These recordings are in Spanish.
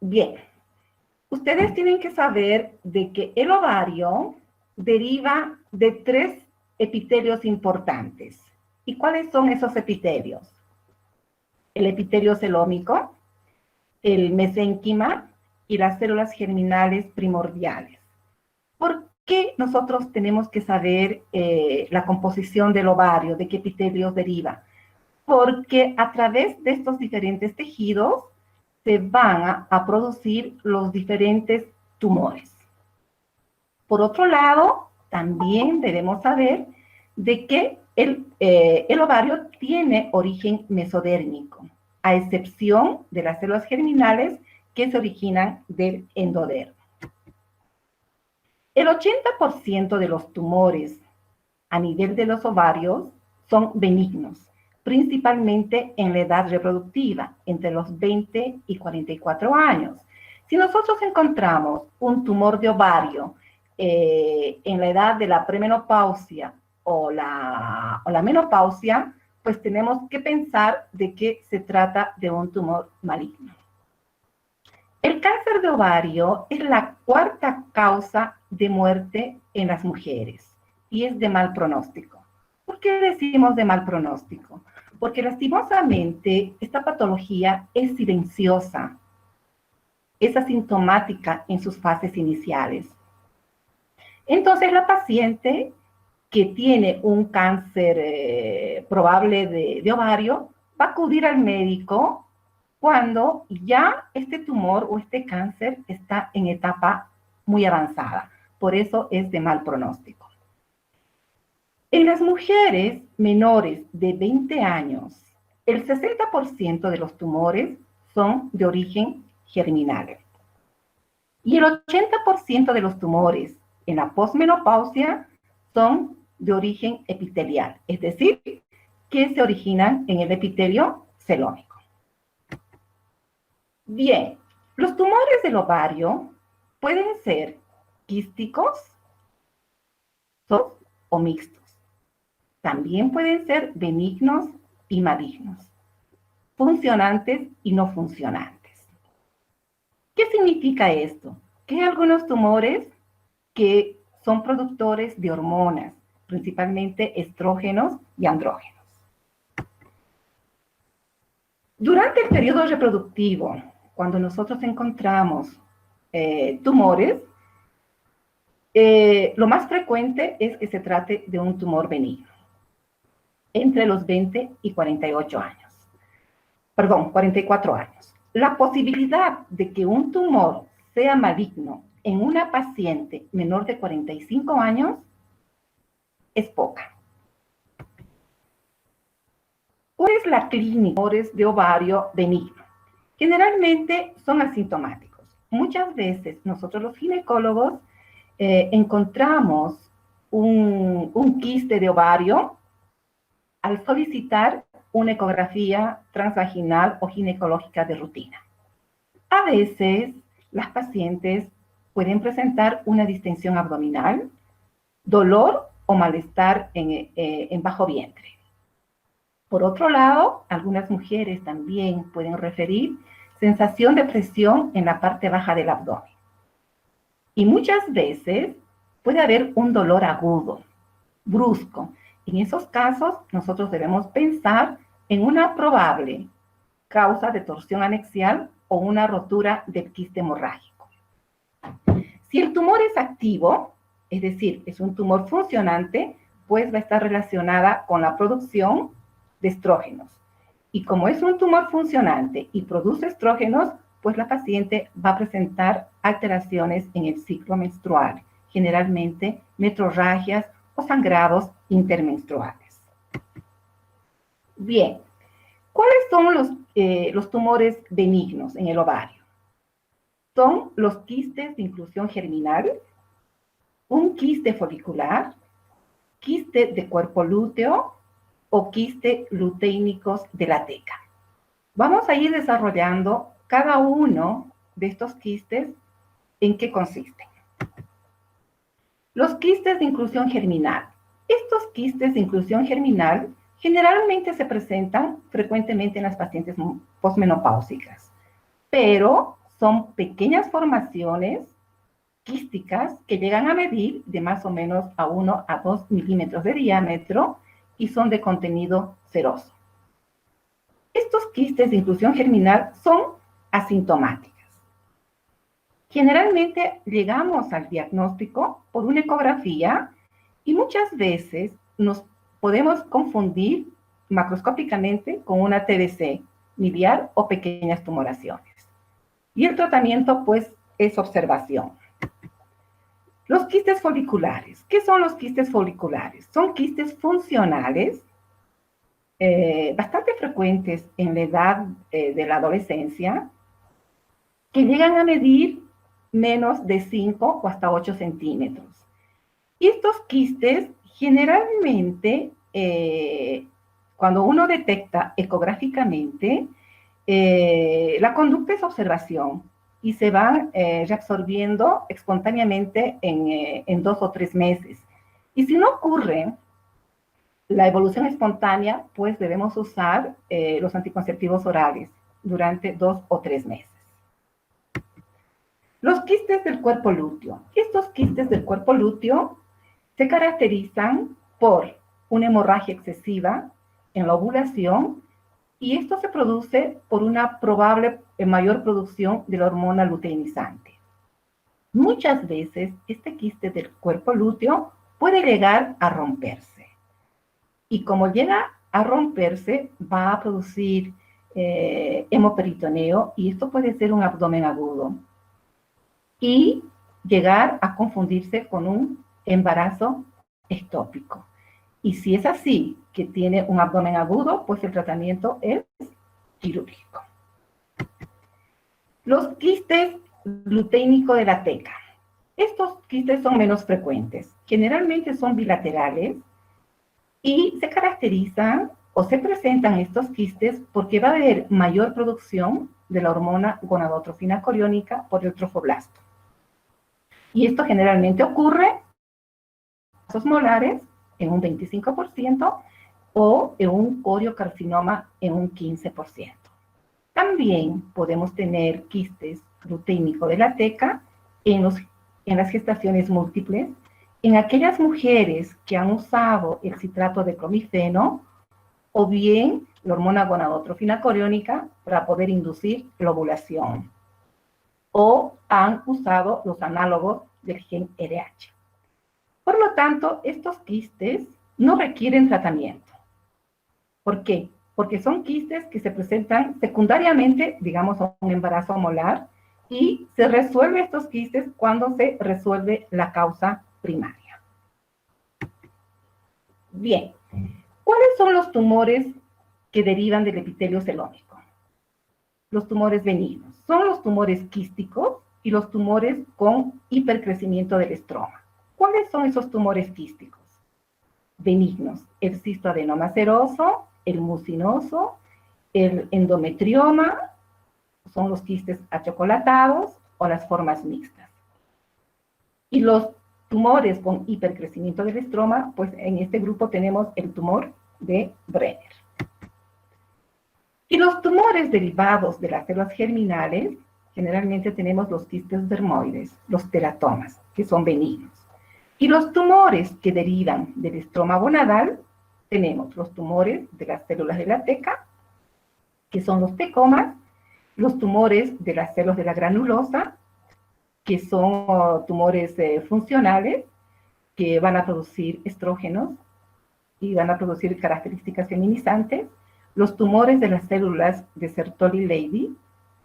Bien, ustedes tienen que saber de que el ovario deriva de 3 epitelios importantes. ¿Y cuáles son esos epitelios? El epitelio celómico, el mesénquima y las células germinales primordiales. ¿Por qué nosotros tenemos que saber la composición del ovario, de qué epitelios deriva? Porque a través de estos diferentes tejidos se van a producir los diferentes tumores. Por otro lado, también debemos saber de que el ovario tiene origen mesodérmico, a excepción de las células germinales que se originan del endodermo. El 80% de los tumores a nivel de los ovarios son benignos, principalmente en la edad reproductiva, entre los 20 y 44 años. Si nosotros encontramos un tumor de ovario en la edad de la premenopausia o la menopausia, pues tenemos que pensar de que se trata de un tumor maligno. El cáncer de ovario es la 4ª causa de muerte en las mujeres y es de mal pronóstico. ¿Por qué decimos de mal pronóstico? Porque lastimosamente esta patología es silenciosa, es asintomática en sus fases iniciales. Entonces la paciente que tiene un cáncer probable de ovario va a acudir al médico cuando ya este tumor o este cáncer está en etapa muy avanzada. Por eso es de mal pronóstico. En las mujeres menores de 20 años, el 60% de los tumores son de origen germinal. Y el 80% de los tumores en la posmenopausia son de origen epitelial, es decir, que se originan en el epitelio celómico. Bien, los tumores del ovario pueden ser quísticos o mixtos. También pueden ser benignos y malignos, funcionantes y no funcionantes. ¿Qué significa esto? Que hay algunos tumores que son productores de hormonas, principalmente estrógenos y andrógenos. Durante el periodo reproductivo, cuando nosotros encontramos tumores, lo más frecuente es que se trate de un tumor benigno, entre los 20 y 48 años. Perdón, 44 años. La posibilidad de que un tumor sea maligno en una paciente menor de 45 años es poca. ¿Cuál es la clínica de tumores de ovario benigno? Generalmente son asintomáticos. Muchas veces nosotros los ginecólogos encontramos un quiste de ovario al solicitar una ecografía transvaginal o ginecológica de rutina. A veces las pacientes pueden presentar una distensión abdominal, dolor o malestar en bajo vientre. Por otro lado, algunas mujeres también pueden referir sensación de presión en la parte baja del abdomen. Y muchas veces puede haber un dolor agudo, brusco. En esos casos, nosotros debemos pensar en una probable causa de torsión anexial o una rotura del quiste hemorrágico. Si el tumor es activo, es decir, es un tumor funcionante, pues va a estar relacionada con la producción de estrógenos. Y como es un tumor funcionante y produce estrógenos, pues la paciente va a presentar alteraciones en el ciclo menstrual, generalmente metrorragias o sangrados intermenstruales. Bien, ¿cuáles son los tumores benignos en el ovario? Son los quistes de inclusión germinal, un quiste folicular, quiste de cuerpo lúteo o quiste luteínicos de la teca. Vamos a ir desarrollando cada uno de estos quistes en qué consisten. Los quistes de inclusión germinal. Estos quistes de inclusión germinal generalmente se presentan frecuentemente en las pacientes posmenopáusicas, pero son pequeñas formaciones quísticas que llegan a medir de más o menos a 1 a 2 milímetros de diámetro y son de contenido ceroso. Estos quistes de inclusión germinal son asintomáticas. Generalmente llegamos al diagnóstico por una ecografía y muchas veces nos podemos confundir macroscópicamente con una TBC miliar o pequeñas tumoraciones. Y el tratamiento, pues, es observación. Los quistes foliculares. ¿Qué son los quistes foliculares? Son quistes funcionales, bastante frecuentes en la edad de la adolescencia, que llegan a medir menos de 5 o hasta 8 centímetros. Y estos quistes generalmente, cuando uno detecta ecográficamente, la conducta es observación y se van reabsorbiendo espontáneamente en 2 o 3 meses. Y si no ocurre la evolución espontánea, pues debemos usar los anticonceptivos orales durante 2 o 3 meses. Los quistes del cuerpo lúteo. Estos quistes del cuerpo lúteo se caracterizan por una hemorragia excesiva en la ovulación y esto se produce por una probable mayor producción de la hormona luteinizante. Muchas veces este quiste del cuerpo lúteo puede llegar a romperse. Y como llega a romperse, va a producir hemoperitoneo y esto puede ser un abdomen agudo. Y llegar a confundirse con un embarazo ectópico. Y si es así, que tiene un abdomen agudo, pues el tratamiento es quirúrgico. Los quistes luteínicos de la teca. Estos quistes son menos frecuentes. Generalmente son bilaterales y se caracterizan o se presentan estos quistes porque va a haber mayor producción de la hormona gonadotrofina coriónica por el trofoblasto. Y esto generalmente ocurre en vasos molares en un 25% o en un coriocarcinoma en un 15%. También podemos tener quistes luteínicos de la teca en las gestaciones múltiples, en aquellas mujeres que han usado el citrato de clomifeno o bien la hormona gonadotrofina coriónica para poder inducir la ovulación, o han usado los análogos del gen RH. Por lo tanto, estos quistes no requieren tratamiento. ¿Por qué? Porque son quistes que se presentan secundariamente, digamos, a un embarazo molar, y se resuelven estos quistes cuando se resuelve la causa primaria. Bien, ¿cuáles son los tumores que derivan del epitelio celónico? Los tumores benignos. Son los tumores quísticos y los tumores con hipercrecimiento del estroma. ¿Cuáles son esos tumores quísticos? Benignos. El cistoadenoma seroso, el mucinoso, el endometrioma, son los quistes achocolatados o las formas mixtas. Y los tumores con hipercrecimiento del estroma, pues en este grupo tenemos el tumor de Brenner. Y los tumores derivados de las células germinales, generalmente tenemos los quistes dermoides, los teratomas, que son benignos. Y los tumores que derivan del estroma gonadal, tenemos los tumores de las células de la teca, que son los tecomas, los tumores de las células de la granulosa, que son tumores funcionales, que van a producir estrógenos y van a producir características feminizantes, los tumores de las células de Sertoli-Levy,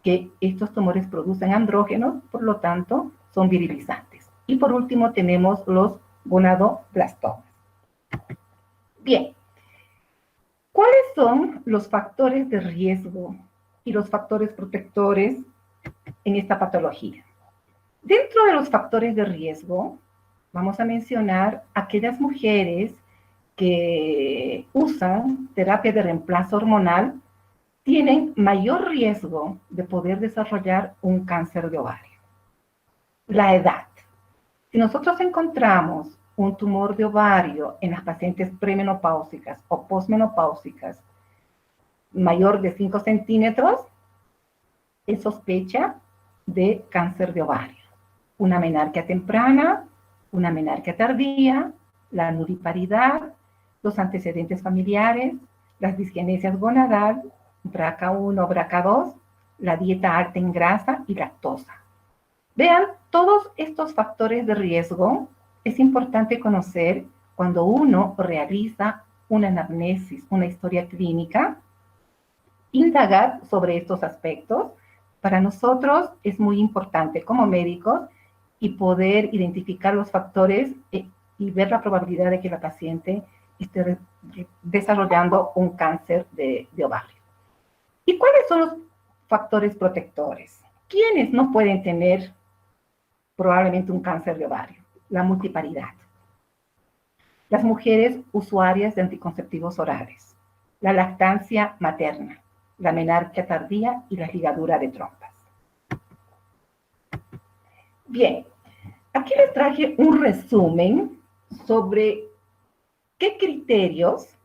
que estos tumores producen andrógenos, por lo tanto, son virilizantes. Y por último tenemos los gonadoblastomas. Bien, ¿cuáles son los factores de riesgo y los factores protectores en esta patología? Dentro de los factores de riesgo, vamos a mencionar aquellas mujeres que usan terapia de reemplazo hormonal tienen mayor riesgo de poder desarrollar un cáncer de ovario. La edad. Si nosotros encontramos un tumor de ovario en las pacientes premenopáusicas o posmenopáusicas mayor de 5 centímetros, es sospecha de cáncer de ovario. Una menarquia temprana, una menarquia tardía, la nulliparidad, los antecedentes familiares, las disgenesias gonadal, BRCA1, BRCA2, la dieta alta en grasa y lactosa. Vean, todos estos factores de riesgo es importante conocer cuando uno realiza una anamnesis, una historia clínica, indagar sobre estos aspectos. Para nosotros es muy importante como médicos y poder identificar los factores y ver la probabilidad de que la paciente esté desarrollando un cáncer de ovario. ¿Y cuáles son los factores protectores? ¿Quiénes no pueden tener probablemente un cáncer de ovario? La multiparidad. Las mujeres usuarias de anticonceptivos orales, la lactancia materna, la menarquia tardía y la ligadura de trompas. Bien, aquí les traje un resumen sobre qué criterios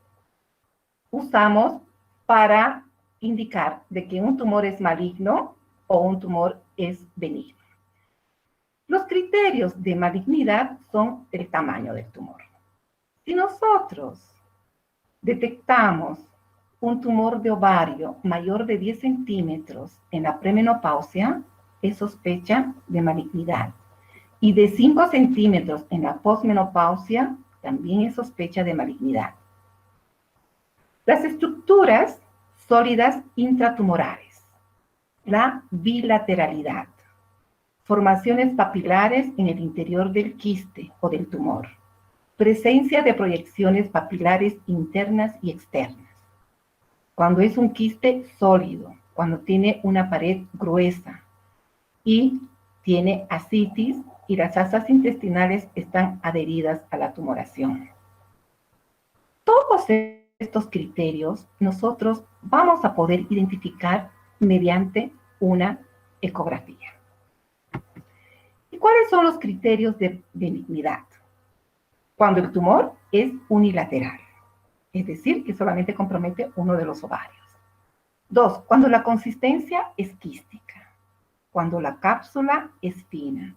usamos para indicar de que un tumor es maligno o un tumor es benigno. Los criterios de malignidad son el tamaño del tumor. Si nosotros detectamos un tumor de ovario mayor de 10 centímetros en la premenopausia, es sospecha de malignidad. Y de 5 centímetros en la posmenopausia, también es sospecha de malignidad. Las estructuras sólidas intratumorales, la bilateralidad, formaciones papilares en el interior del quiste o del tumor, presencia de proyecciones papilares internas y externas. Cuando es un quiste sólido, cuando tiene una pared gruesa y tiene ascitis y las asas intestinales están adheridas a la tumoración. Todos estos criterios nosotros vamos a poder identificar mediante una ecografía. ¿Y cuáles son los criterios de benignidad? Cuando el tumor es unilateral, es decir, que solamente compromete uno de los ovarios. 2, cuando la consistencia es quística, cuando la cápsula es fina,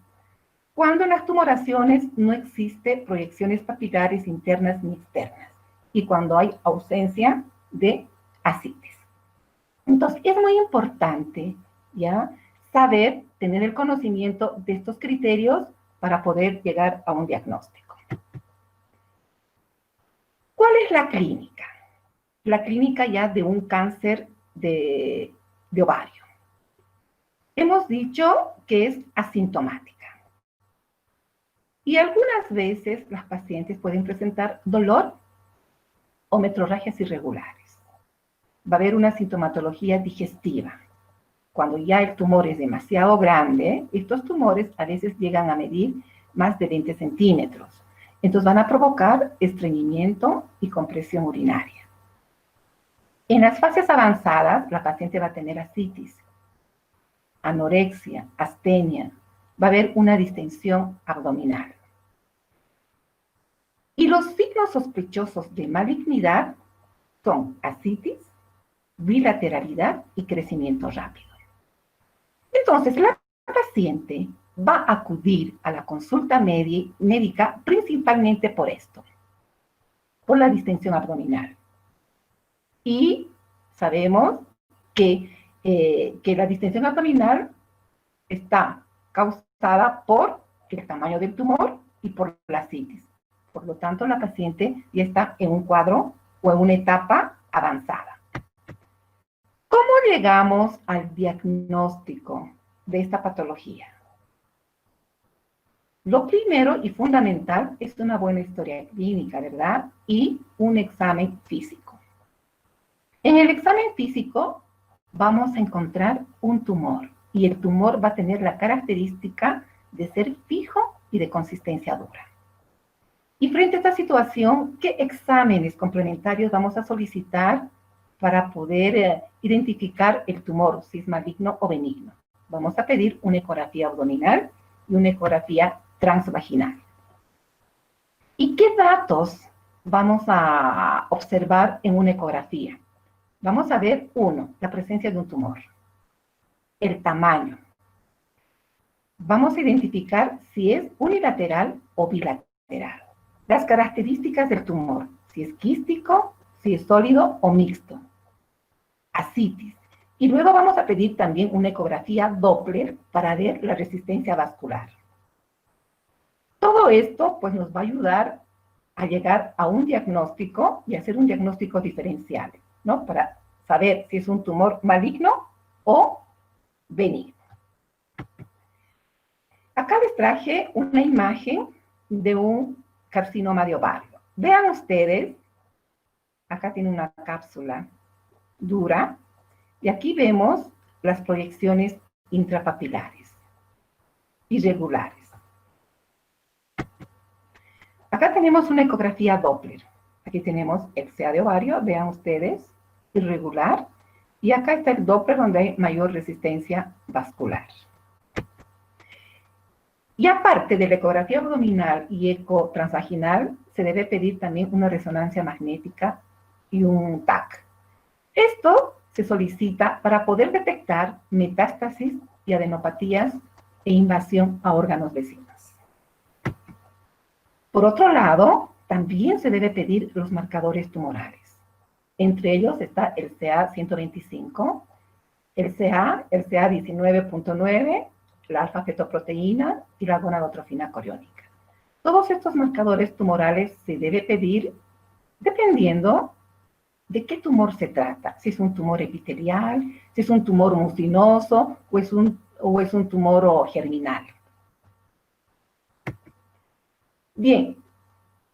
cuando en las tumoraciones no existe proyecciones papilares internas ni externas y cuando hay ausencia de ascitis. Entonces, es muy importante, ¿ya?, saber, tener el conocimiento de estos criterios para poder llegar a un diagnóstico. ¿Cuál es la clínica? La clínica ya de un cáncer de ovario. Hemos dicho que es asintomática. Y algunas veces las pacientes pueden presentar dolor o metrorragias irregulares. Va a haber una sintomatología digestiva. Cuando ya el tumor es demasiado grande, estos tumores a veces llegan a medir más de 20 centímetros. Entonces van a provocar estreñimiento y compresión urinaria. En las fases avanzadas, la paciente va a tener ascitis, anorexia, astenia, va a haber una distensión abdominal. Y los signos sospechosos de malignidad son ascitis, bilateralidad y crecimiento rápido. Entonces, la paciente va a acudir a la consulta médica principalmente por esto, por la distensión abdominal. Y sabemos que la distensión abdominal está causada por el tamaño del tumor y por la ascitis. Por lo tanto, la paciente ya está en un cuadro o en una etapa avanzada. ¿Cómo llegamos al diagnóstico de esta patología? Lo primero y fundamental es una buena historia clínica, ¿verdad? Y un examen físico. En el examen físico vamos a encontrar un tumor y el tumor va a tener la característica de ser fijo y de consistencia dura. Y frente a esta situación, ¿qué exámenes complementarios vamos a solicitar para poder identificar el tumor, si es maligno o benigno? Vamos a pedir una ecografía abdominal y una ecografía transvaginal. ¿Y qué datos vamos a observar en una ecografía? Vamos a ver, 1, la presencia de un tumor, el tamaño, vamos a identificar si es unilateral o bilateral. Las características del tumor, si es quístico, si es sólido o mixto. Ascitis. Y luego vamos a pedir también una ecografía Doppler para ver la resistencia vascular. Todo esto pues nos va a ayudar a llegar a un diagnóstico y hacer un diagnóstico diferencial, ¿no? Para saber si es un tumor maligno o benigno. Acá les traje una imagen de un carcinoma de ovario. Vean ustedes, acá tiene una cápsula dura, y aquí vemos las proyecciones intrapapilares, irregulares. Acá tenemos una ecografía Doppler. Aquí tenemos el CA de ovario, vean ustedes, irregular, y acá está el Doppler donde hay mayor resistencia vascular. Y aparte de la ecografía abdominal y eco transvaginal, se debe pedir también una resonancia magnética y un TAC. Esto se solicita para poder detectar metástasis y adenopatías e invasión a órganos vecinos. Por otro lado, también se debe pedir los marcadores tumorales. Entre ellos está el CA-125, el CA 19.9, la alfa-fetoproteína y la gonadotrofina coriónica. Todos estos marcadores tumorales se debe pedir dependiendo de qué tumor se trata. Si es un tumor epitelial, si es un tumor mucinoso o es un tumor germinal. Bien,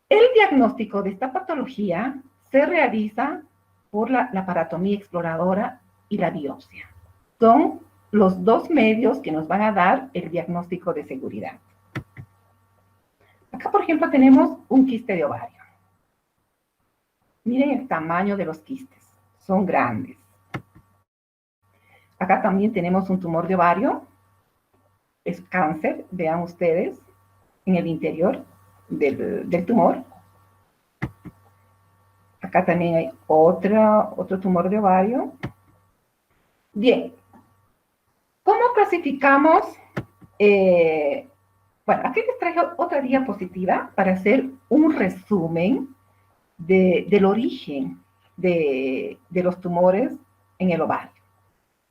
el diagnóstico de esta patología se realiza por la laparotomía exploradora y la biopsia. Son los dos medios que nos van a dar el diagnóstico de seguridad. Acá, por ejemplo, tenemos un quiste de ovario. Miren el tamaño de los quistes, son grandes. Acá también tenemos un tumor de ovario, es cáncer, vean ustedes, en el interior del tumor. Acá también hay otro tumor de ovario. Bien, ¿cómo clasificamos? Bueno, aquí les traje otra diapositiva para hacer un resumen del origen de los tumores en el ovario.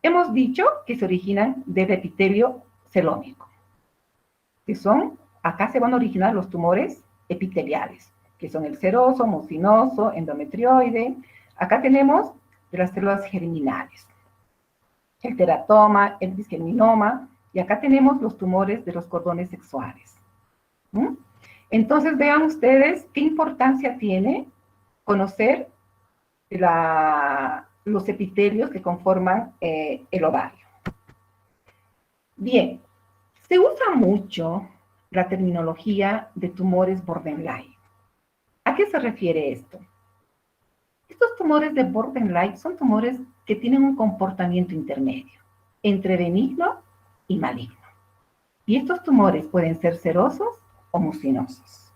Hemos dicho que se originan del epitelio celómico, que son, acá se van a originar los tumores epiteliales, que son el seroso, mucinoso, endometrioide. Acá tenemos de las células germinales, el teratoma, el bisgerminoma, y acá tenemos los tumores de los cordones sexuales. Entonces vean ustedes qué importancia tiene conocer los epitelios que conforman el ovario. Bien, se usa mucho la terminología de tumores borderline. ¿A qué se refiere esto? Estos tumores de borderline son tumores que tienen un comportamiento intermedio entre benigno y maligno. Y estos tumores pueden ser serosos o mucinosos.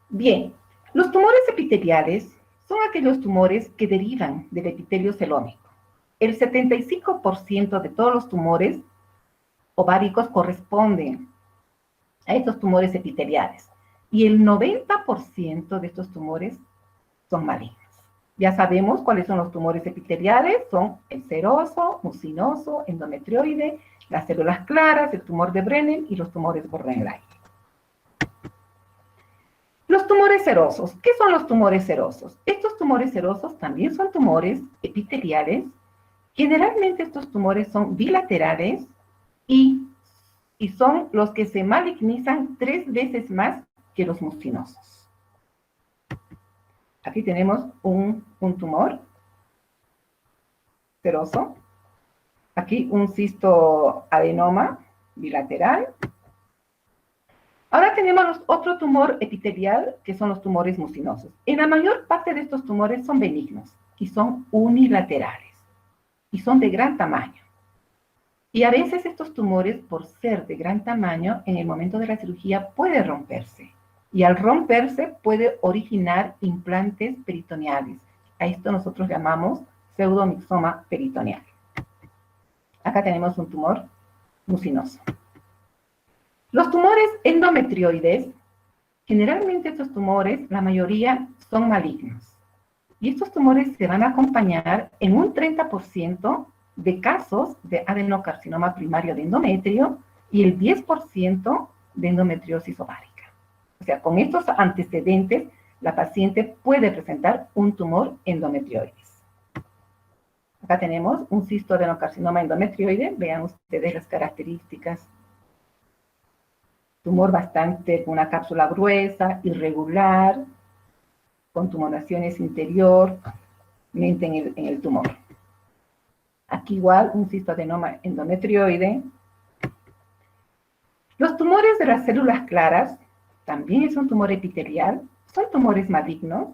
Bien, los tumores epiteliales son aquellos tumores que derivan del epitelio celómico. El 75% de todos los tumores ováricos corresponden a estos tumores epiteliales y el 90% de estos tumores son malignos. Ya sabemos cuáles son los tumores epiteliales, son el seroso, mucinoso, endometrioide, las células claras, el tumor de Brenner y los tumores borderline. Los tumores serosos. ¿Qué son los tumores serosos? Estos tumores serosos también son tumores epiteliales. Generalmente estos tumores son bilaterales y son los que se malignizan 3 veces más que los mucinosos. Aquí tenemos un tumor seroso. Aquí un cistoadenoma bilateral. Ahora tenemos otro tumor epitelial, que son los tumores mucinosos. En la mayor parte de estos tumores son benignos y son unilaterales y son de gran tamaño. Y a veces estos tumores, por ser de gran tamaño, en el momento de la cirugía puede romperse. Y al romperse puede originar implantes peritoneales. A esto nosotros llamamos pseudomixoma peritoneal. Acá tenemos un tumor mucinoso. Los tumores endometrioides, generalmente estos tumores, la mayoría son malignos. Y estos tumores se van a acompañar en un 30% de casos de adenocarcinoma primario de endometrio y el 10% de endometriosis ovárica. O sea, con estos antecedentes, la paciente puede presentar un tumor endometrioides. Acá tenemos un cistoadenocarcinoma endometrioide. Vean ustedes las características. Tumor bastante, con una cápsula gruesa, irregular, con tumoraciones interiormente en el tumor. Aquí igual un cistoadenoma endometrioide. Los tumores de las células claras también es un tumor epitelial, son tumores malignos,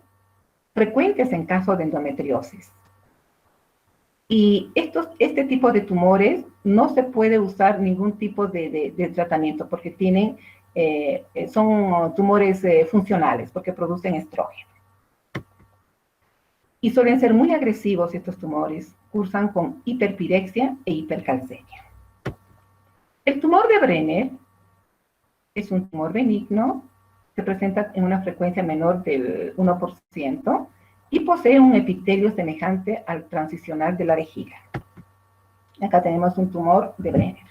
frecuentes en caso de endometriosis. Y este tipo de tumores no se puede usar ningún tipo de tratamiento porque son tumores funcionales, porque producen estrógeno. Y suelen ser muy agresivos estos tumores, cursan con hiperpirexia e hipercalcemia. El tumor de Brenner es un tumor benigno, se presenta en una frecuencia menor del 1% y posee un epitelio semejante al transicional de la vejiga. Acá tenemos un tumor de Brenner.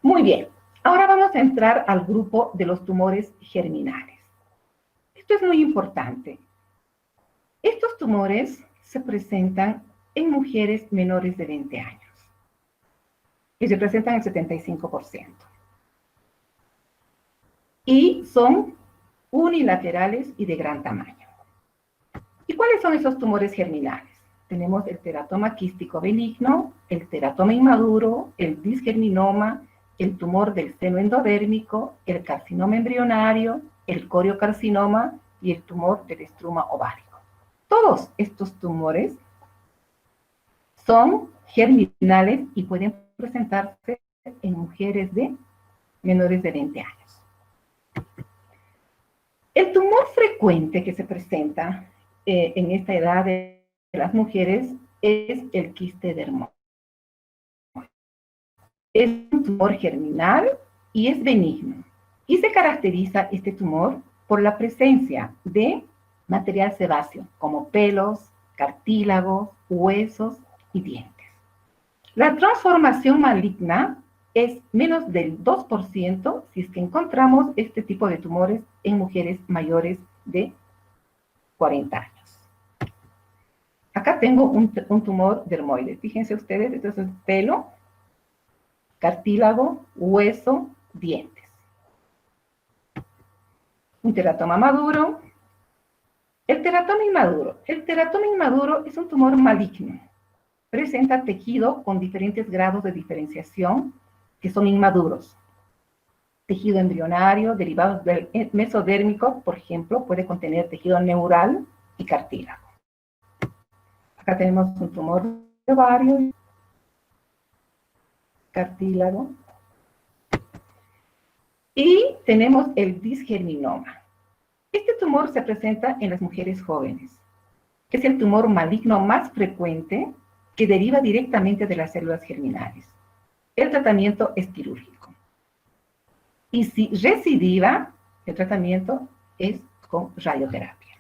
Muy bien, ahora vamos a entrar al grupo de los tumores germinales. Esto es muy importante. Estos tumores se presentan en mujeres menores de 20 años y representan el 75%. Y son unilaterales y de gran tamaño. ¿Y cuáles son esos tumores germinales? Tenemos el teratoma quístico benigno, el teratoma inmaduro, el disgerminoma, el tumor del seno endodérmico, el carcinoma embrionario, el coriocarcinoma y el tumor del estruma ovárico. Todos estos tumores son germinales y pueden presentarse en mujeres de menores de 20 años. El tumor frecuente que se presenta en esta edad de las mujeres es el quiste dermoide. Es un tumor germinal y es benigno. Y se caracteriza este tumor por la presencia de material sebáceo, como pelos, cartílagos, huesos y dientes. La transformación maligna es menos del 2% si es que encontramos este tipo de tumores en mujeres mayores de 40 años. Acá tengo un tumor dermoide. Fíjense ustedes, esto es pelo, cartílago, hueso, dientes. Un teratoma maduro. El teratoma inmaduro. El teratoma inmaduro es un tumor maligno. Presenta tejido con diferentes grados de diferenciación que son inmaduros. Tejido embrionario, derivados del mesodérmico, por ejemplo, puede contener tejido neural y cartílago. Acá tenemos un tumor de ovario, cartílago. Y tenemos el disgerminoma. Este tumor se presenta en las mujeres jóvenes. Es el tumor maligno más frecuente que deriva directamente de las células germinales. El tratamiento es quirúrgico. Y si recidiva, el tratamiento es con radioterapia.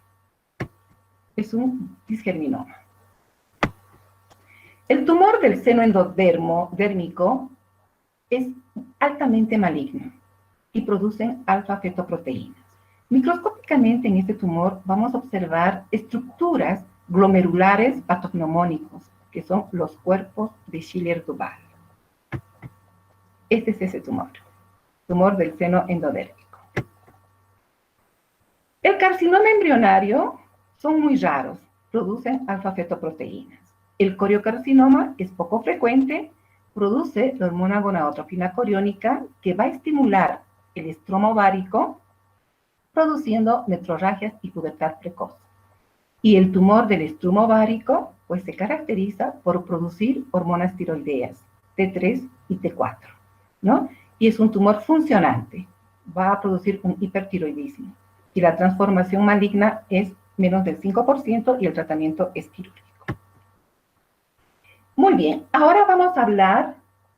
Es un disgerminoma. El tumor del seno endodérmico es altamente maligno y producen alfa-fetoproteínas. Microscópicamente en este tumor vamos a observar estructuras glomerulares patognomónicos, que son los cuerpos de Schiller-Dubal. Este es ese tumor del seno endodérmico. El carcinoma embrionario son muy raros, producen alfa-fetoproteínas. El coriocarcinoma es poco frecuente, produce la hormona gonadotropina coriónica que va a estimular el estroma ovárico, produciendo metrorragias y pubertad precoz. Y el tumor del estruma ovárico, pues se caracteriza por producir hormonas tiroideas, T3 y T4, ¿no? Y es un tumor funcionante, va a producir un hipertiroidismo. Y la transformación maligna es menos del 5% y el tratamiento es quirúrgico. Muy bien, ahora vamos a hablar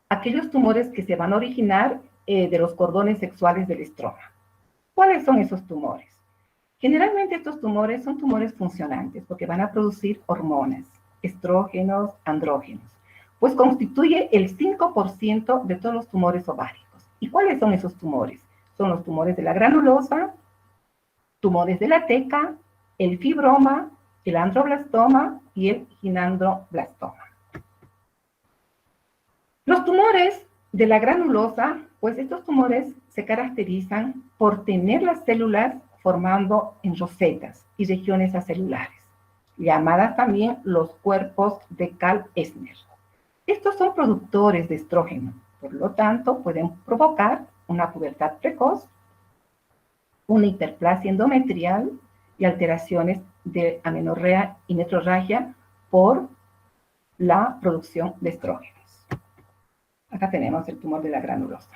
aquellos tumores que se van a originar de los cordones sexuales del estroma. ¿Cuáles son esos tumores? Generalmente estos tumores son tumores funcionantes porque van a producir hormonas, estrógenos, andrógenos, pues constituye el 5% de todos los tumores ováricos. ¿Y cuáles son esos tumores? Son los tumores de la granulosa, tumores de la teca, el fibroma, el androblastoma y el ginandroblastoma. Los tumores de la granulosa, pues estos tumores se caracterizan por tener las células formando en rosetas y regiones acelulares, llamadas también los cuerpos de Karl-Essner. Estos son productores de estrógeno, por lo tanto pueden provocar una pubertad precoz, una hiperplasia endometrial y alteraciones de amenorrea y metrorragia por la producción de estrógenos. Acá tenemos el tumor de la granulosa.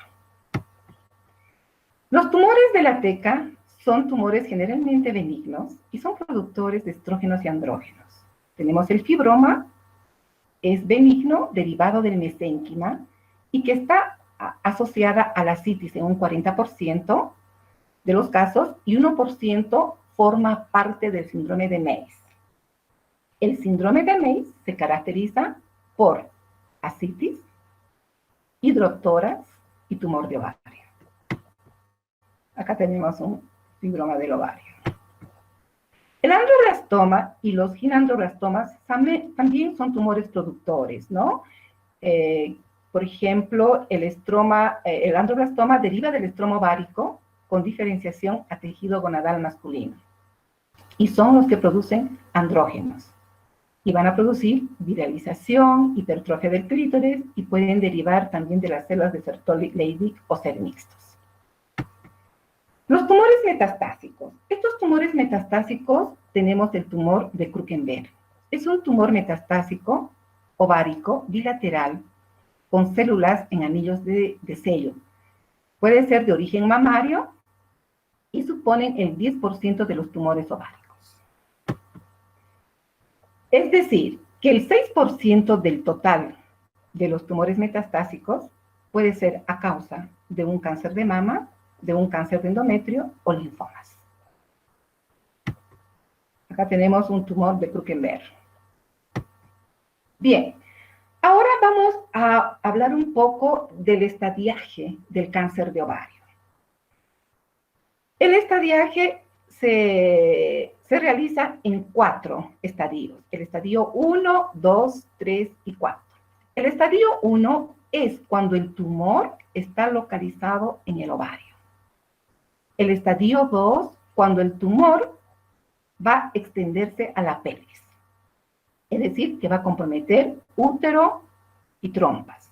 Los tumores de la teca son tumores generalmente benignos y son productores de estrógenos y andrógenos. Tenemos el fibroma, es benigno, derivado del mesénquima, y que está asociada a la citis en un 40% de los casos, y 1% forma parte del síndrome de Méis. El síndrome de Méis se caracteriza por ascitis, hidrotórax y tumor de ovario. Acá tenemos un fibroma del ovario. El androblastoma y los ginandroblastomas también son tumores productores, ¿no? Por ejemplo, el androblastoma deriva del estroma ovárico con diferenciación a tejido gonadal masculino. Y son los que producen andrógenos. Y van a producir viralización, hipertrofia del clítoris y pueden derivar también de las células de Sertoli-Leydig o ser mixtos. Los tumores metastásicos. Estos tumores metastásicos tenemos el tumor de Krukenberg. Es un tumor metastásico ovárico bilateral con células en anillos de sello. Puede ser de origen mamario y suponen el 10% de los tumores ováricos. Es decir, que el 6% del total de los tumores metastásicos puede ser a causa de un cáncer de mama, de un cáncer de endometrio o linfomas. Acá tenemos un tumor de Krukenberg. Bien, ahora vamos a hablar un poco del estadiaje del cáncer de ovario. El estadiaje se realiza en 4 estadios. El estadio 1, 2, 3 y 4. El estadio 1 es cuando el tumor está localizado en el ovario. El estadio 2, cuando el tumor va a extenderse a la pelvis. Es decir, que va a comprometer útero y trompas.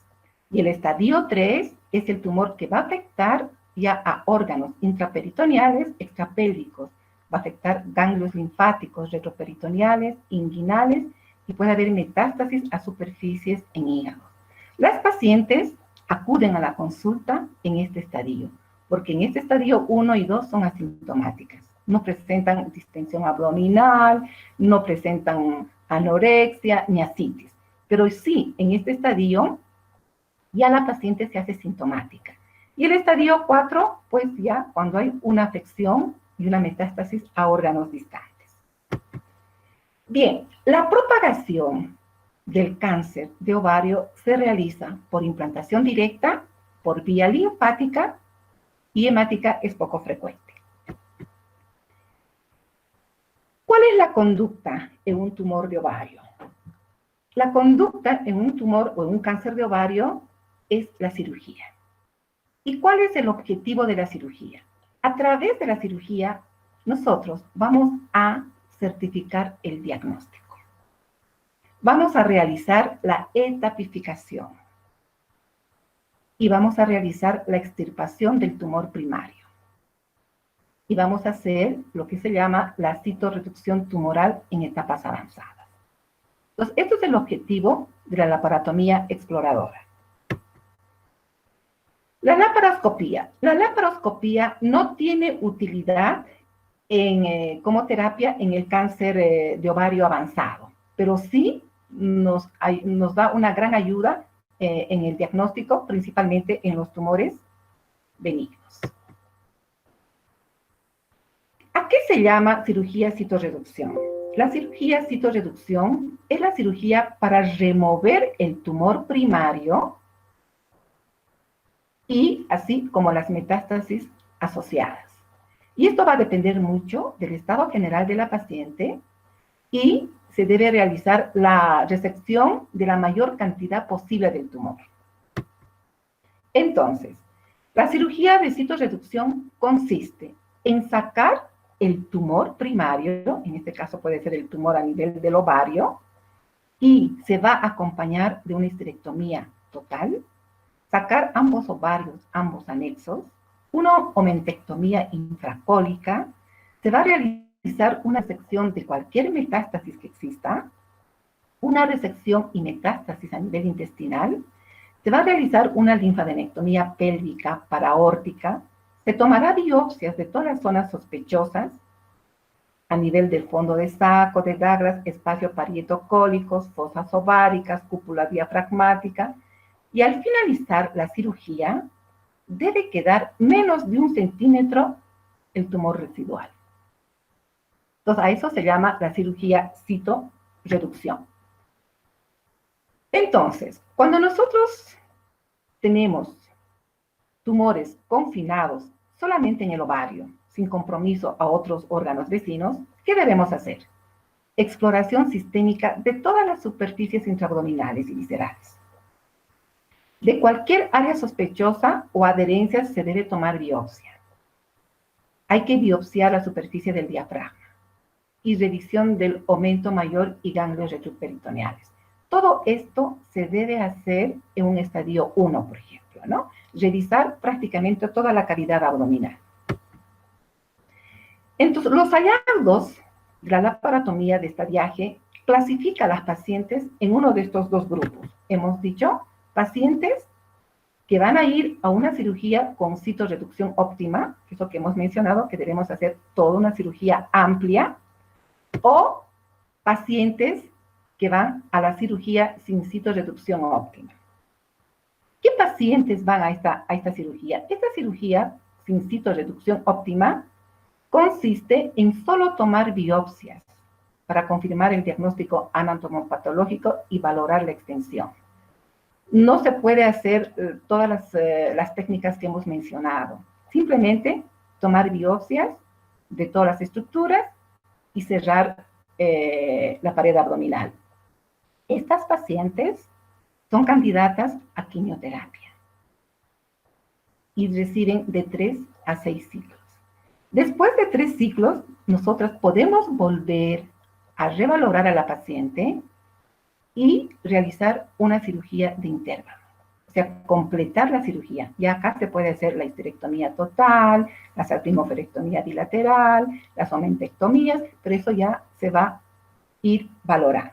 Y el estadio 3 es el tumor que va a afectar ya a órganos intraperitoneales, extrapélvicos. Va a afectar ganglios linfáticos, retroperitoneales, inguinales y puede haber metástasis a superficies en hígado. Las pacientes acuden a la consulta en este estadio, porque en este estadio 1 y 2 son asintomáticas. No presentan distensión abdominal, no presentan anorexia ni ascitis. Pero sí, en este estadio ya la paciente se hace sintomática. Y el estadio 4, pues ya cuando hay una afección y una metástasis a órganos distantes. Bien, la propagación del cáncer de ovario se realiza por implantación directa, por vía linfática y hemática es poco frecuente. ¿Cuál es la conducta en un tumor de ovario? La conducta en un tumor o en un cáncer de ovario es la cirugía. ¿Y cuál es el objetivo de la cirugía? A través de la cirugía, nosotros vamos a certificar el diagnóstico. Vamos a realizar la etapificación y vamos a realizar la extirpación del tumor primario. Y vamos a hacer lo que se llama la citorreducción tumoral en etapas avanzadas. Entonces, esto es el objetivo de la laparotomía exploradora. La laparoscopía. La laparoscopía no tiene utilidad como terapia en el cáncer de ovario avanzado, pero sí nos da una gran ayuda en el diagnóstico, principalmente en los tumores benignos. ¿A qué se llama cirugía citorreducción? La cirugía citorreducción es la cirugía para remover el tumor primario y así como las metástasis asociadas. Y esto va a depender mucho del estado general de la paciente y se debe realizar la resección de la mayor cantidad posible del tumor. Entonces, la cirugía de citorreducción consiste en sacar el tumor primario, en este caso puede ser el tumor a nivel del ovario, y se va a acompañar de una histerectomía total, sacar ambos ovarios, ambos anexos, una omentectomía infracólica, se va a realizar una resección de cualquier metástasis que exista, una resección y metástasis a nivel intestinal, se va a realizar una linfadenectomía pélvica paraórtica, se tomará biopsias de todas las zonas sospechosas a nivel del fondo de saco, de Douglas, espacio parietocólicos, fosas ováricas, cúpula diafragmática, y al finalizar la cirugía debe quedar menos de 1 centímetro el tumor residual. Entonces, a eso se llama la cirugía citorreducción. Entonces, cuando nosotros tenemos tumores confinados solamente en el ovario, sin compromiso a otros órganos vecinos, ¿qué debemos hacer? Exploración sistémica de todas las superficies intraabdominales y viscerales. De cualquier área sospechosa o adherencia se debe tomar biopsia. Hay que biopsiar la superficie del diafragma y revisión del aumento mayor y ganglios retroperitoneales. Todo esto se debe hacer en un estadio 1, por ejemplo, ¿no? Revisar prácticamente toda la cavidad abdominal. Entonces, los hallazgos de la laparotomía de estadiaje clasifica a las pacientes en uno de estos dos grupos. Hemos dicho, pacientes que van a ir a una cirugía con citorreducción óptima, que es lo que hemos mencionado, que debemos hacer toda una cirugía amplia, o pacientes que van a la cirugía sin citorreducción óptima. ¿Qué pacientes van a esta cirugía? Esta cirugía sin citorreducción óptima consiste en solo tomar biopsias para confirmar el diagnóstico anatomopatológico y valorar la extensión. No se puede hacer todas las técnicas que hemos mencionado. Simplemente tomar biopsias de todas las estructuras y cerrar la pared abdominal. Estas pacientes son candidatas a quimioterapia y reciben de 3 a 6 ciclos. Después de 3 ciclos, nosotras podemos volver a revalorar a la paciente y realizar una cirugía de intervalo. O sea, completar la cirugía. Ya acá se puede hacer la histerectomía total, la salpingoferectomía bilateral, las omentectomías, pero eso ya se va a ir valorando.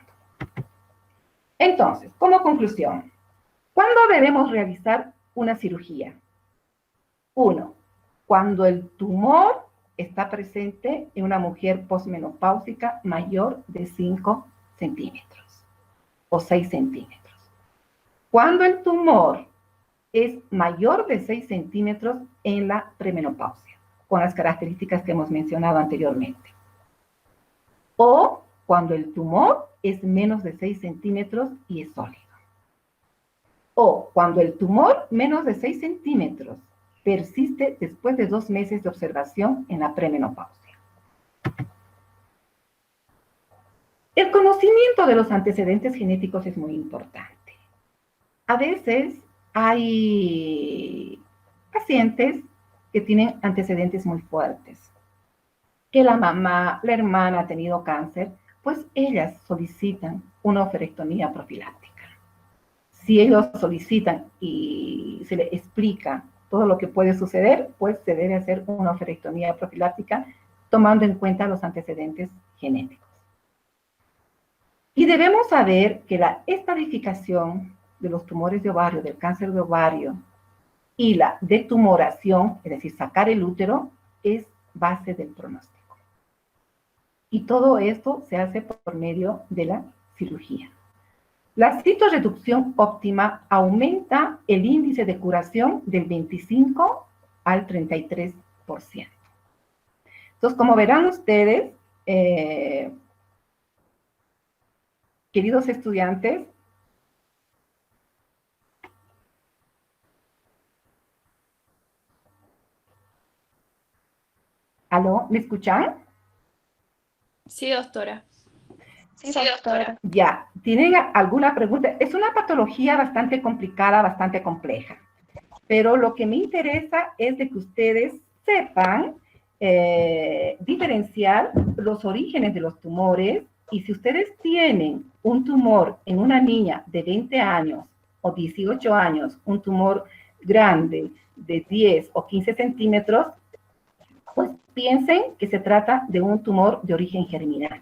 Entonces, como conclusión, ¿cuándo debemos realizar una cirugía? 1. Cuando el tumor está presente en una mujer posmenopáusica mayor de 5 centímetros o 6 centímetros. Cuando el tumor es mayor de 6 centímetros en la premenopausia, con las características que hemos mencionado anteriormente. O cuando el tumor es menos de 6 centímetros y es sólido. O cuando el tumor menos de 6 centímetros persiste después de 2 meses de observación en la premenopausia. El conocimiento de los antecedentes genéticos es muy importante. A veces hay pacientes que tienen antecedentes muy fuertes, que la mamá, la hermana ha tenido cáncer, pues ellas solicitan una oferectomía profiláctica. Si ellos solicitan y se les explica todo lo que puede suceder, pues se debe hacer una oferectomía profiláctica tomando en cuenta los antecedentes genéticos. Y debemos saber que la estadificación de los tumores de ovario, del cáncer de ovario, y la detumoración, es decir, sacar el útero, es base del pronóstico. Y todo esto se hace por medio de la cirugía. La citorreducción óptima aumenta el índice de curación del 25 al 33%. Entonces, como verán ustedes, queridos estudiantes, ¿aló? ¿Me escuchan? Sí, doctora. Sí, doctora. Ya, ¿tienen alguna pregunta? Es una patología bastante complicada, bastante compleja, pero lo que me interesa es de que ustedes sepan diferenciar los orígenes de los tumores, y si ustedes tienen un tumor en una niña de 20 años o 18 años, un tumor grande de 10 o 15 centímetros, pues piensen que se trata de un tumor de origen germinal.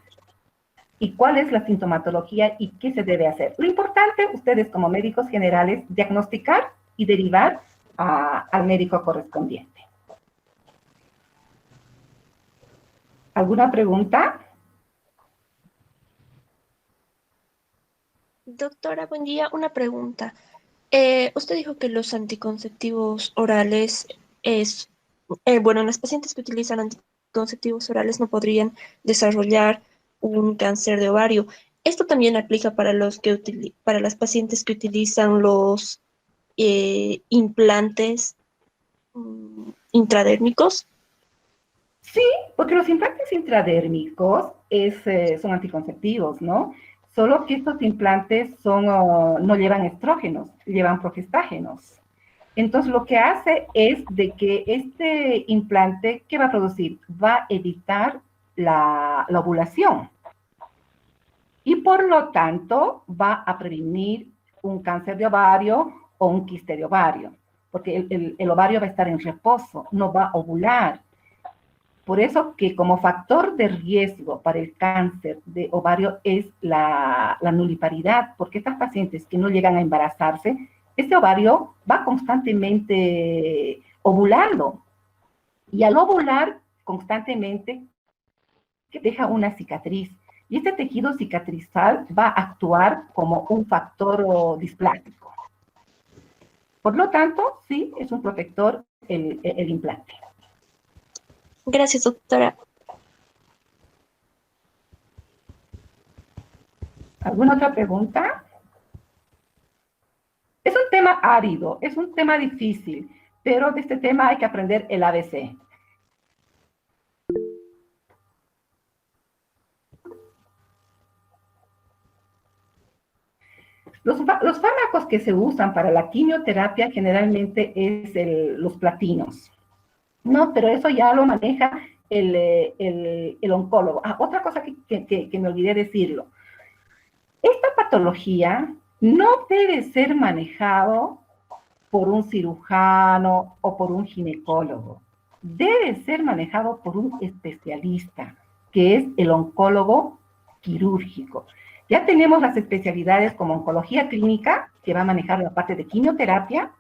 ¿Y cuál es la sintomatología y qué se debe hacer? Lo importante, ustedes como médicos generales, diagnosticar y derivar al médico correspondiente. ¿Alguna pregunta? Doctora, buen día. Una pregunta. Usted dijo que los anticonceptivos orales bueno, en las pacientes que utilizan anticonceptivos orales no podrían desarrollar un cáncer de ovario. ¿Esto también aplica para para las pacientes que utilizan los implantes intradérmicos? Sí, porque los implantes intradérmicos son anticonceptivos, ¿no? Solo que estos implantes no llevan estrógenos, llevan progestágenos. Entonces, lo que hace es de que este implante, ¿qué va a producir? Va a evitar la ovulación y por lo tanto va a prevenir un cáncer de ovario o un quiste de ovario, porque el ovario va a estar en reposo, no va a ovular. Por eso que como factor de riesgo para el cáncer de ovario es la nuliparidad, porque estas pacientes que no llegan a embarazarse, este ovario va constantemente ovulando, y al ovular constantemente deja una cicatriz, y este tejido cicatrizal va a actuar como un factor displástico. Por lo tanto, sí, es un protector el implante. Gracias, doctora. ¿Alguna otra pregunta? Es un tema árido, es un tema difícil, pero de este tema hay que aprender el ABC. Los fármacos que se usan para la quimioterapia generalmente es los platinos, ¿no? Pero eso ya lo maneja el oncólogo. Otra cosa que me olvidé decirlo. Esta patología no debe ser manejado por un cirujano o por un ginecólogo. Debe ser manejado por un especialista, que es el oncólogo quirúrgico. Ya tenemos las especialidades como oncología clínica, que va a manejar la parte de quimioterapia,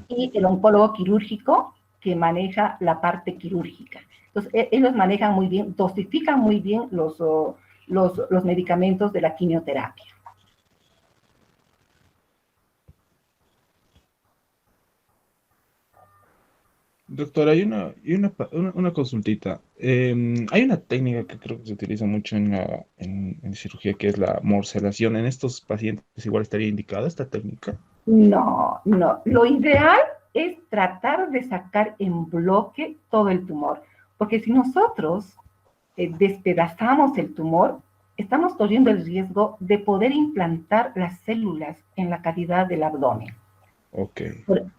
y el oncólogo quirúrgico, que maneja la parte quirúrgica. Entonces, ellos manejan muy bien, dosifican muy bien los medicamentos de la quimioterapia. Doctora, hay una consultita. Hay una técnica que creo que se utiliza mucho en cirugía, que es la morcelación. ¿En estos pacientes igual estaría indicada esta técnica? No, no. Lo ideal es tratar de sacar en bloque todo el tumor, porque si nosotros despedazamos el tumor, estamos corriendo el riesgo de poder implantar las células en la cavidad del abdomen. Ok.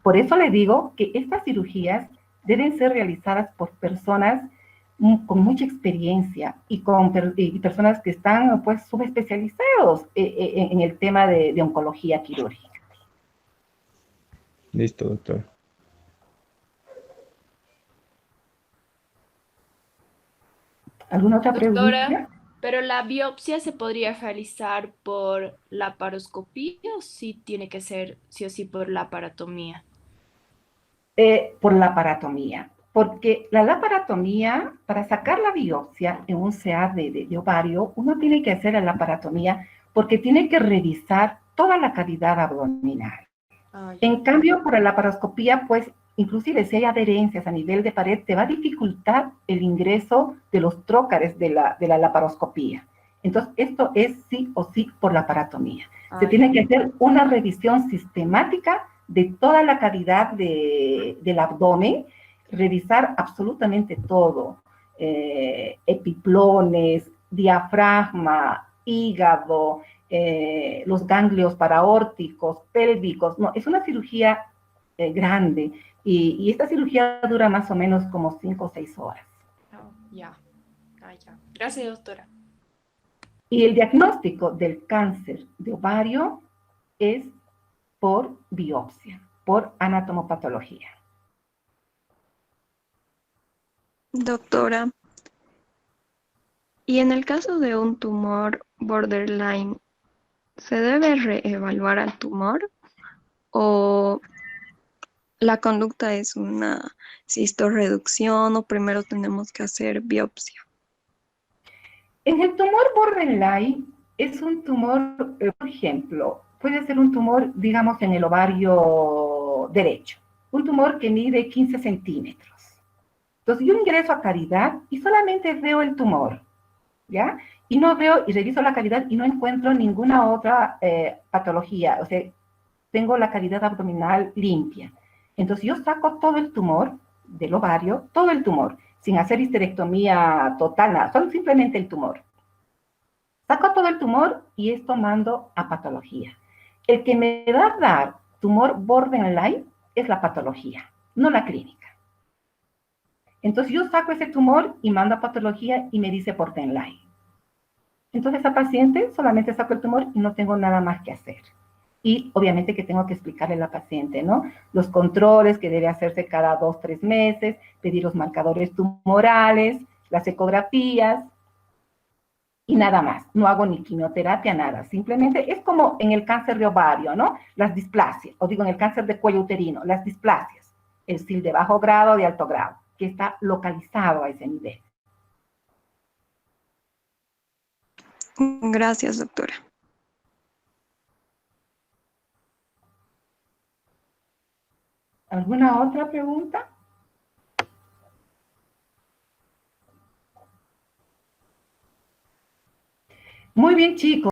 Por eso le digo que estas cirugías deben ser realizadas por personas con mucha experiencia y personas que están pues subespecializados en el tema de oncología quirúrgica. Listo, doctora. ¿Alguna otra Doctora, pregunta? ¿pero la biopsia se podría realizar por laparoscopía o sí tiene que ser sí o sí por laparatomía? Por la laparatomía, porque la laparatomía, para sacar la biopsia en un CA de ovario, uno tiene que hacer la laparatomía porque tiene que revisar toda la cavidad abdominal. Ah, ya. En cambio, para la laparoscopía, pues, inclusive si hay adherencias a nivel de pared, te va a dificultar el ingreso de los trócares de la laparoscopía. Entonces, esto es sí o sí por la paratomía. Se Ah, tiene ya. que hacer una revisión sistemática de toda la cavidad del abdomen, revisar absolutamente todo, epiplones, diafragma, hígado, los ganglios paraórticos, pélvicos. No, es una cirugía grande y esta cirugía dura más o menos como 5 o 6 horas. Oh, ya. Ah, ya. Gracias, doctora. Y el diagnóstico del cáncer de ovario es por biopsia, por anatomopatología. Doctora, y en el caso de un tumor borderline, ¿se debe reevaluar al tumor o la conducta es una cistorreducción o primero tenemos que hacer biopsia? En el tumor borderline es un tumor, por ejemplo, puede ser un tumor, digamos, en el ovario derecho, un tumor que mide 15 centímetros. Entonces yo ingreso a cavidad y solamente veo el tumor, ¿ya? Y no veo, y reviso la cavidad y no encuentro ninguna otra patología, o sea, tengo la cavidad abdominal limpia. Entonces yo saco todo el tumor del ovario, todo el tumor, sin hacer histerectomía total, nada, solo simplemente el tumor. Saco todo el tumor y esto mando a patología. El que me va a dar tumor borderline es la patología, no la clínica. Entonces yo saco ese tumor y mando a patología y me dice borderline. Entonces a paciente solamente saco el tumor y no tengo nada más que hacer. Y obviamente que tengo que explicarle a la paciente, ¿no? Los controles que debe hacerse cada 2, 3 meses, pedir los marcadores tumorales, las ecografías y nada más. No hago ni quimioterapia, nada. Simplemente es como en el cáncer de ovario, ¿no? Las displasias, o digo en el cáncer de cuello uterino, las displasias. El SIL de bajo grado, de alto grado, que está localizado a ese nivel. Gracias, doctora. ¿Alguna otra pregunta? Muy bien, chicos.